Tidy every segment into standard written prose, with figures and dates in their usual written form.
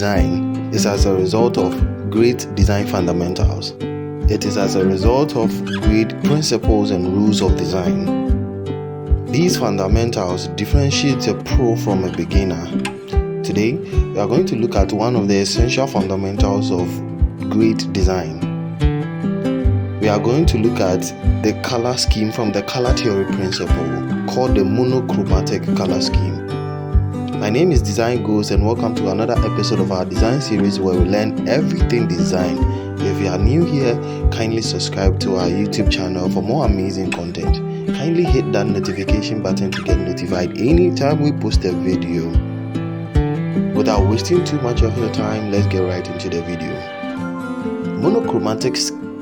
design is as a result of great design fundamentals. It is as a result of great principles and rules of design. These fundamentals differentiate a pro from a beginner. Today, we are going to look at one of the essential fundamentals of great design. We are going to look at the color scheme from the color theory principle called the Monochromatic Color Scheme. My name is Design Ghost and welcome to another episode of our design series where we learn everything design. If you are new here, kindly subscribe to our YouTube channel for more amazing content. Kindly hit that notification button to get notified anytime we post a video. Without wasting too much of your time, let's get right into the video. Monochromatic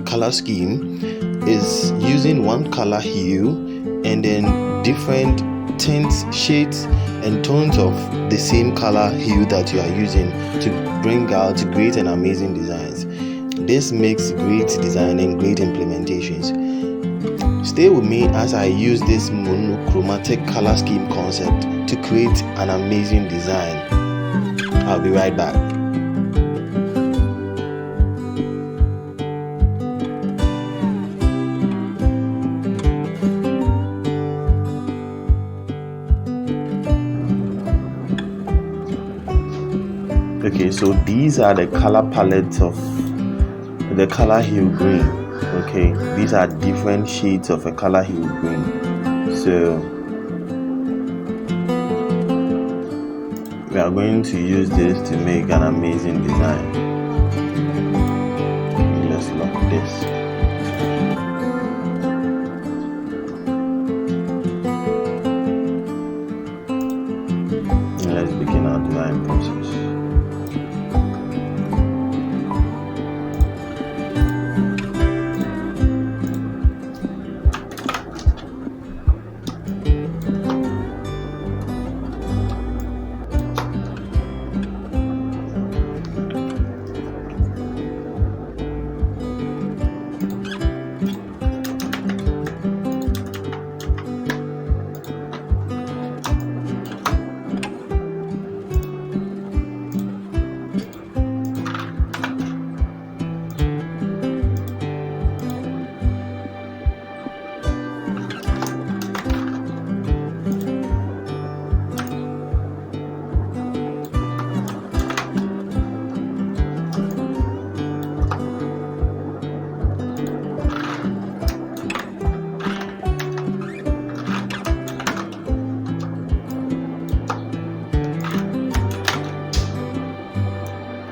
color scheme is using one color hue and then different tints, shades and tones of the same color hue that you are using to bring out great and amazing designs. This makes great design and great implementations. Stay with me as I use this monochromatic color scheme concept to create an amazing design. I'll be right back. Okay, so these are the color palettes of the color hue green. Okay, these are different shades of a color hue green. So we are going to use this to make an amazing design. Let's lock this. And let's begin our design process.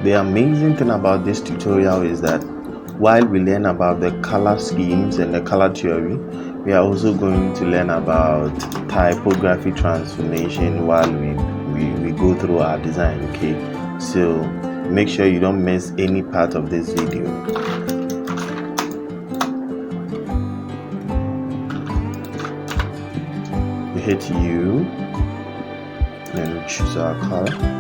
The amazing thing about this tutorial is that while we learn about the color schemes and the color theory, we are also going to learn about typography transformation while we go through our design. Okay, so make sure you don't miss any part of this video. We hit U, then we choose our color.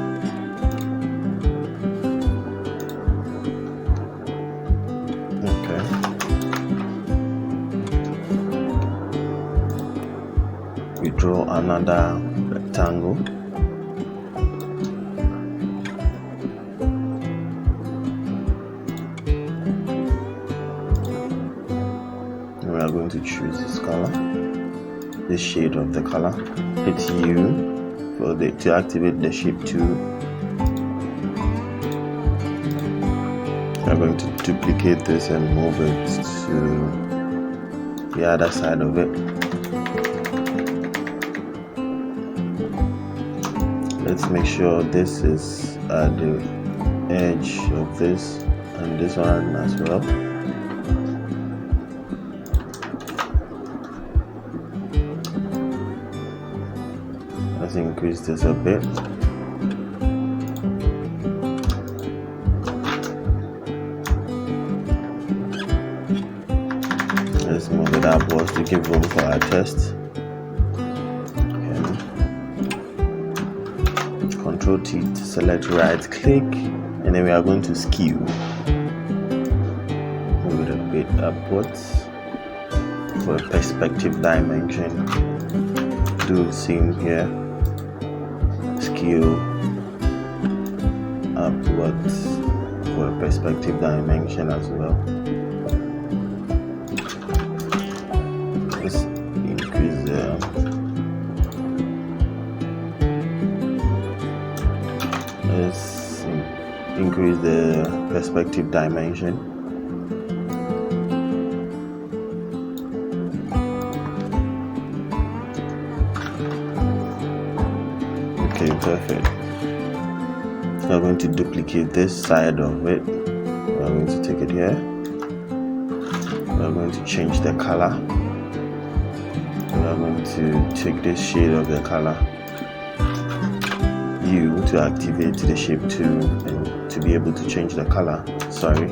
We draw another rectangle. And we are going to choose this color, this shade of the color. Hit U to activate the shape tool. We are going to duplicate this and move it to the other side of it. Let's make sure this is at the edge of this and this one as well. Let's increase this a bit. Let's move it upwards to give room for our test. Control T to select right click, and then we are going to skew. Move it a bit upwards for a perspective dimension. Do the same here. Skew upwards for a perspective dimension as well. Let's increase the perspective dimension. Okay, perfect. So I'm going to duplicate this side of it. I'm going to take it here. I'm going to change the color. I'm going to take this shade of the color U to activate the shape 2 and to be able to change the color. Sorry.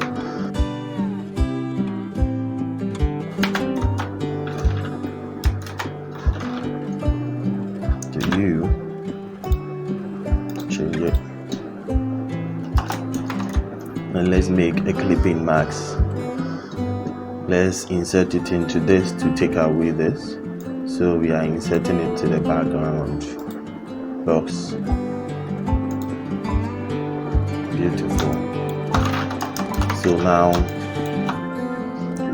The U, change it. And let's make a clipping mask. Let's insert it into this to take away this. So we are inserting it to the background box. Beautiful. So now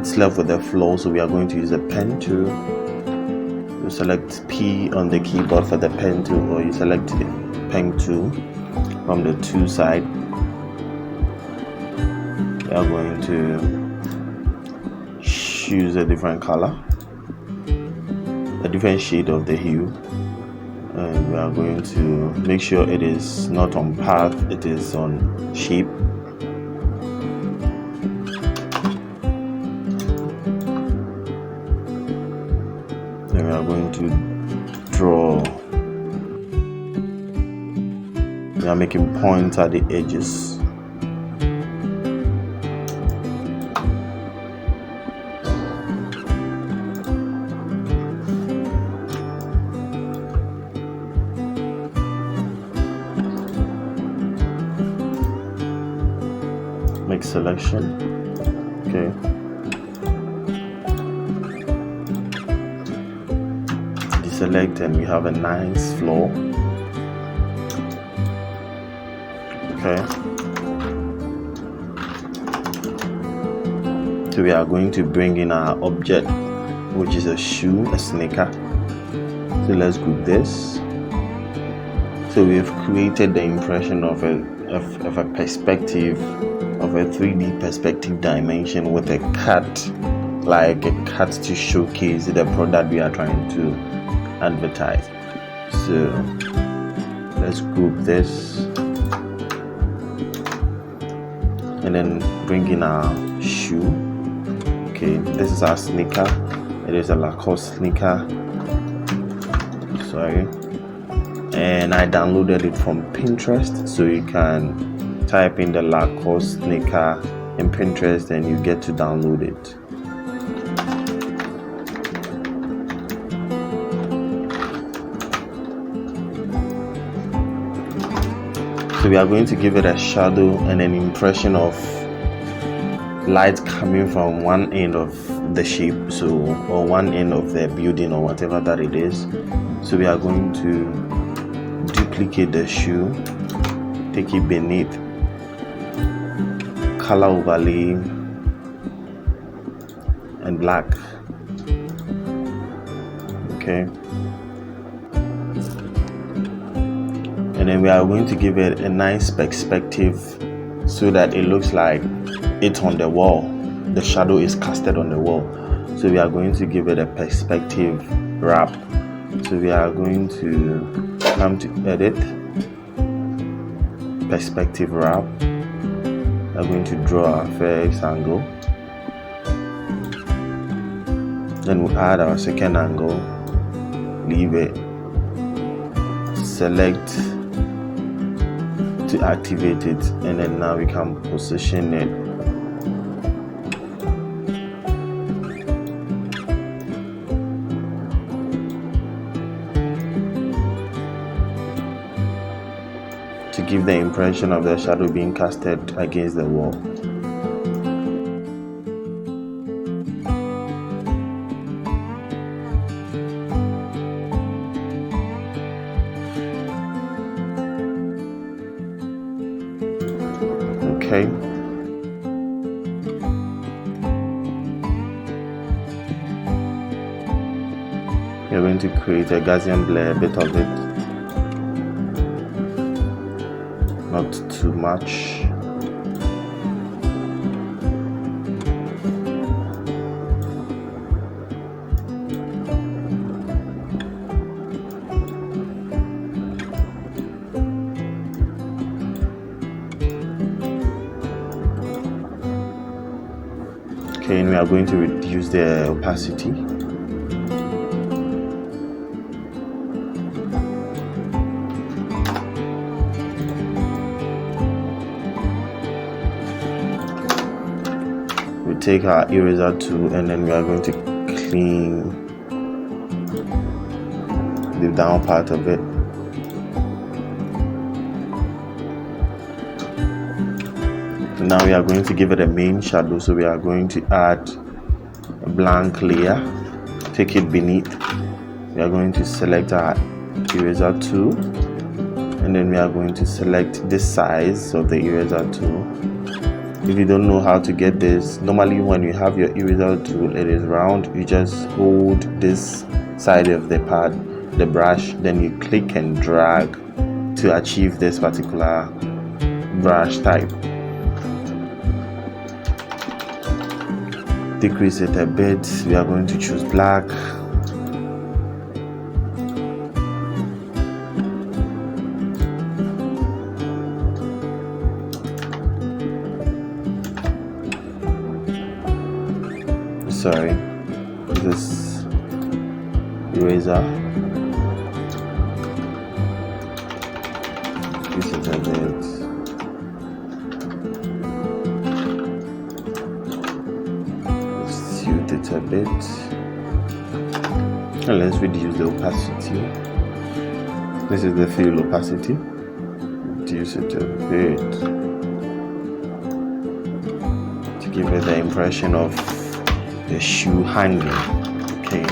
it's left with the flow, so we are going to use a pen tool. You select P on the keyboard for the pen tool, or you select the pen tool from the tool side. We are going to choose a different color, a different shade of the hue, and we are going to make sure it is not on path, it is on shape. Then we are going to draw. We are making points at the edges. Make selection. Okay. Deselect, and we have a nice flow. Okay. So we are going to bring in our object, which is a shoe, a sneaker. So let's group this. So we've created the impression of a perspective, of a 3D perspective dimension with a cut, like a cut to showcase the product we are trying to advertise. So let's group this and then bring in our shoe. Okay, this is our sneaker. It is a Lacoste sneaker. Sorry. And I downloaded it from Pinterest, so you can type in the Lacoste sneaker in Pinterest and you get to download it. So we are going to give it a shadow and an impression of light coming from one end of the shape, or one end of the building or whatever that it is. So we are going to duplicate the shoe, take it beneath, color overlay and black. Okay, and then we are going to give it a nice perspective so that it looks like it's on the wall, the shadow is casted on the wall. So we are going to give it a perspective wrap. So we are going to come to edit, perspective wrap. I'm going to draw our first angle, then we'll add our second angle, leave it, select to activate it, and then now we can position it. To give the impression of the shadow being casted against the wall. Okay. We're going to create a Gaussian blur, a bit of it, not too much. Okay, and we are going to reduce the opacity. We take our eraser tool and then we are going to clean the down part of it. Now we are going to give it a main shadow, so we are going to add a blank layer, take it beneath. We are going to select our eraser tool and then we are going to select this size of the eraser tool. If you don't know how to get this, normally when you have your eraser tool, it is round. You just hold this side of the pad, the brush, then you click and drag to achieve this particular brush type. Decrease it a bit. We are going to choose black. Sorry, this eraser. Decrease it a bit. It a bit, and let's reduce the opacity. This is the fill opacity. Reduce it a bit to give it the impression of the shoe hanging. Okay,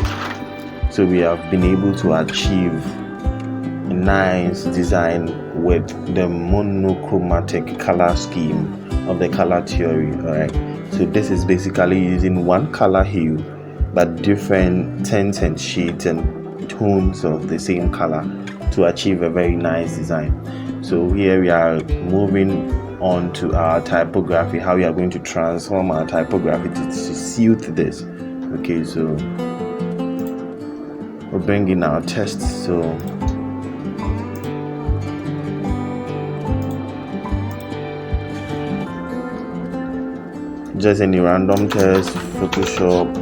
so we have been able to achieve a nice design with the monochromatic color scheme of the color theory. All right, so this is basically using one color hue but different tints and shades and tones of the same color to achieve a very nice design. So here we are moving on to our typography, how we are going to transform our typography to suit this. Okay, so we'll bring in our text. So just any random text, Photoshop,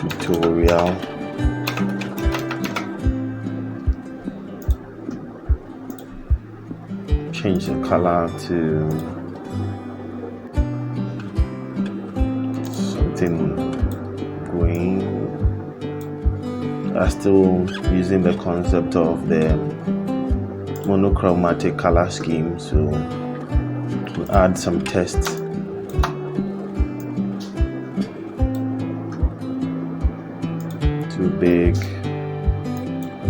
tutorial, change the color to something green. I'm still using the concept of the monochromatic color scheme, so we'll add some text. Too big,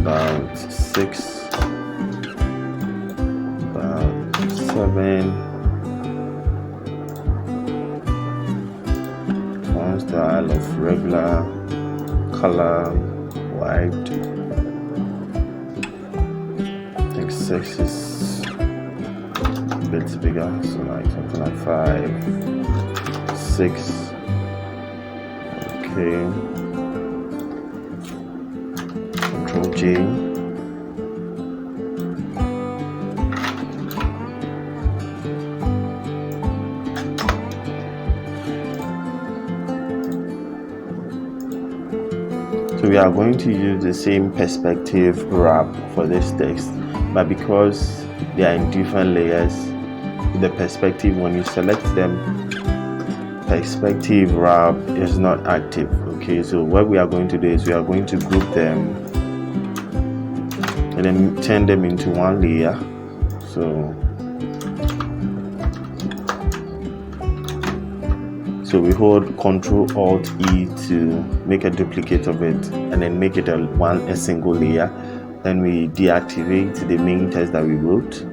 about 6, about 7. One style of regular color, white. 6 is a bit bigger, so like something like 5, 6. Okay, Control J. So we are going to use the same perspective wrap for this text, but because they are in different layers, the perspective, when you select them, perspective wrap is not active. Okay, so what we are going to do is we are going to group them and then turn them into one layer. So we hold Control Alt E to make a duplicate of it and then make it a single layer. then we deactivate the main text that we wrote.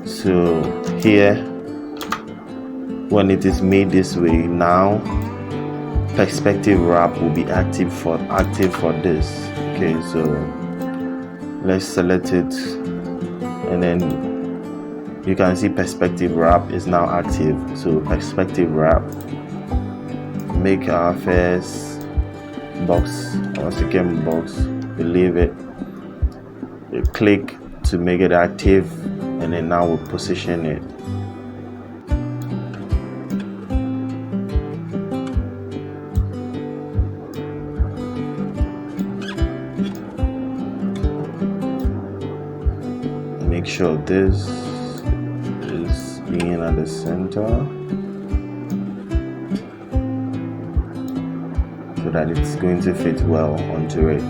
So here, when it is made this way, now perspective wrap will be active for this. Okay, so let's select it, and then you can see perspective wrap is now active. So perspective wrap, make our first box, our second box, we leave it, you click to make it active, and then now we'll position it. Make sure this is in at the center so that it's going to fit well onto it.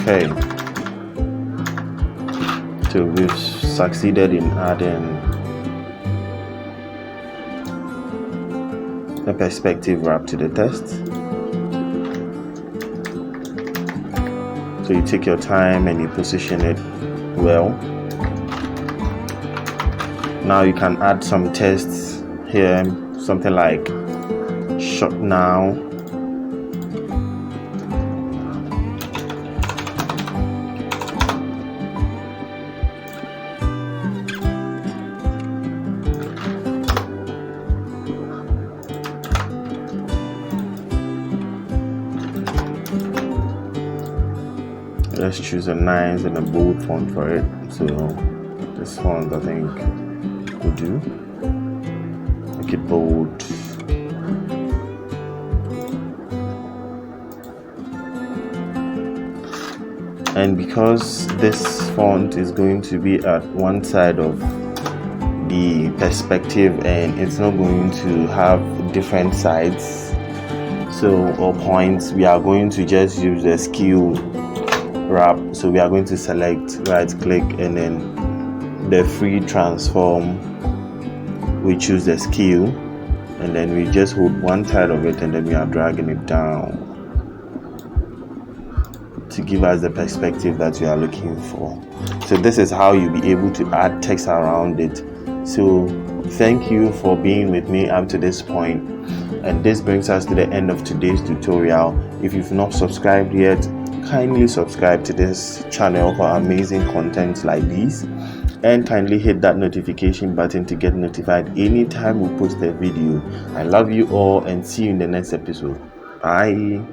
Okay, so we've succeeded in adding a perspective wrap to the text. So you take your time and you position it well. Now you can add some text here, something like shop now. Let's choose a nice and a bold font for it. So this font I think will do. Make it bold. And because this font is going to be at one side of the perspective and it's not going to have different sides, or points, we are going to just use the skew wrap. So we are going to select, right click, and then the free transform, we choose the skew, and then we just hold one side of it and then we are dragging it down to give us the perspective that we are looking for. So this is how you'll be able to add text around it. So thank you for being with me up to this point, and this brings us to the end of today's tutorial. If you've not subscribed yet, kindly subscribe to this channel for amazing content like these, and kindly hit that notification button to get notified anytime we post a video. I love you all and see you in the next episode. Bye.